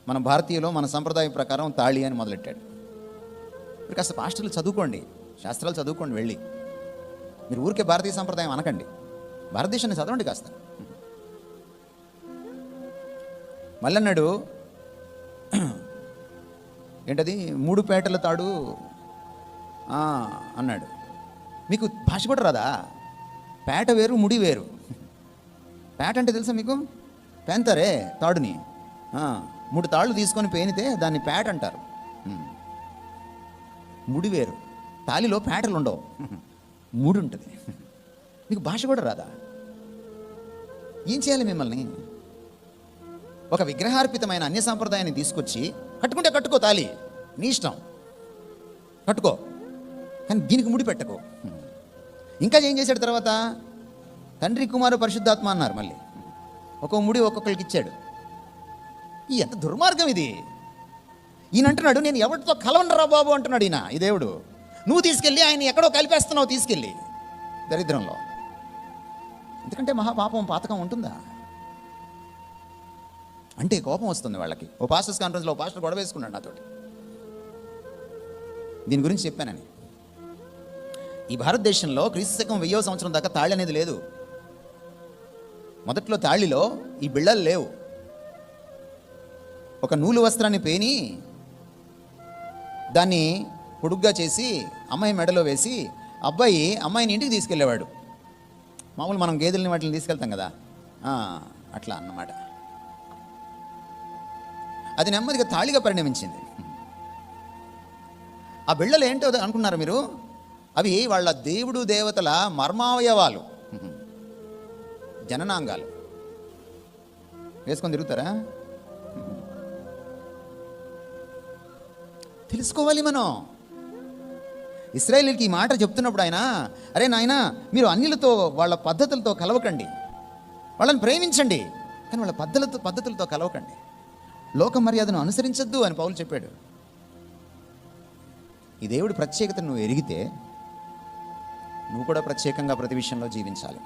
మన భారతీయులు మన సంప్రదాయం ప్రకారం తాళి అని మొదలెట్టాడు. మీరు కాస్త పాస్టర్లు చదువుకోండి, శాస్త్రాలు చదువుకోండి వెళ్ళి. మీరు ఊరికే భారతీయ సంప్రదాయం అనకండి, భారతదేశాన్ని చదవండి కాస్త. మళ్ళీ అన్నాడు, ఏంటది 3 పేటల తాడు అన్నాడు. మీకు భాష కూడా రాదా? పేట వేరు, ముడి వేరు. పేట అంటే తెలుసా మీకు? పేంతారే తాడుని 3 తాళ్ళు తీసుకొని పేనితే దాన్ని పేట అంటారు. ముడి వేరు. తాలిలో పేటలు ఉండవు, ముడి ఉంటుంది. మీకు భాష కూడా రాదా? ఏం చేయాలి మిమ్మల్ని? ఒక విగ్రహార్పితమైన అన్య సాంప్రదాయాన్ని తీసుకొచ్చి కట్టుకుంటే కట్టుకో, తాలి నీ ఇష్టం, కట్టుకో, కానీ దీనికి ముడి పెట్టకో. ఇంకా ఏం చేశాడు తర్వాత? తండ్రి, కుమారు, పరిశుద్ధాత్మ అన్నారు. మళ్ళీ ఒక్కో ముడి ఒక్కొక్కరికి ఇచ్చాడు. ఈ ఎంత దుర్మార్గం ఇది! ఈయన అంటున్నాడు, నేను ఎవరితో కలవనరా బాబు అంటున్నాడు ఈయన, ఈ దేవుడు. నువ్వు తీసుకెళ్ళి ఆయన ఎక్కడో కలిపేస్తున్నావు, తీసుకెళ్ళి దరిద్రంలో. ఎందుకంటే మహాపాపం పాతకం ఉంటుందా అంటే కోపం వస్తుంది వాళ్ళకి. ఓ పాస్టర్స్ కాన్ఫరెన్స్లో ఓ పాస్టర్ గొడవ వేసుకున్నాడు నాతోటి, దీని గురించి చెప్పానని. ఈ భారతదేశంలో క్రీస్తు శకం 1000వ సంవత్సరం దాకా తాళి అనేది లేదు. మొదట్లో తాళిలో ఈ బిళ్ళలు లేవు. ఒక నూలు వస్త్రాన్ని పేని దాన్ని పొడుగ్గా చేసి అమ్మాయి మెడలో వేసి అబ్బాయి అమ్మాయిని ఇంటికి తీసుకెళ్ళేవాడు. మామూలు మనం గేదెలని వాటిని తీసుకెళ్తాం కదా, అట్లా అన్నమాట. అది నెమ్మదిగా తాళిగా పరిణమించింది. ఆ బిళ్ళలు ఏంటో అనుకున్నారు మీరు? అవి వాళ్ళ దేవుడు దేవతల మర్మావయవాలు, జననాంగాలు. వేసుకొని తిరుగుతారా? తెలుసుకోవాలి మనం. ఇశ్రాయేలీయులకి ఈ మాట చెప్తున్నప్పుడు ఆయన, అరే నాయనా, మీరు అన్యులతో వాళ్ళ పద్ధతులతో కలవకండి, వాళ్ళని ప్రేమించండి, కానీ వాళ్ళ పద్ధతులతో కలవకండి, లోక మర్యాదను అనుసరించద్దు అని పౌలు చెప్పాడు. ఈ దేవుడి ప్రత్యేకతను నువ్వు ఎరిగితే నువ్వు కూడా ప్రత్యేకంగా ప్రతి విషయంలో జీవించాలి.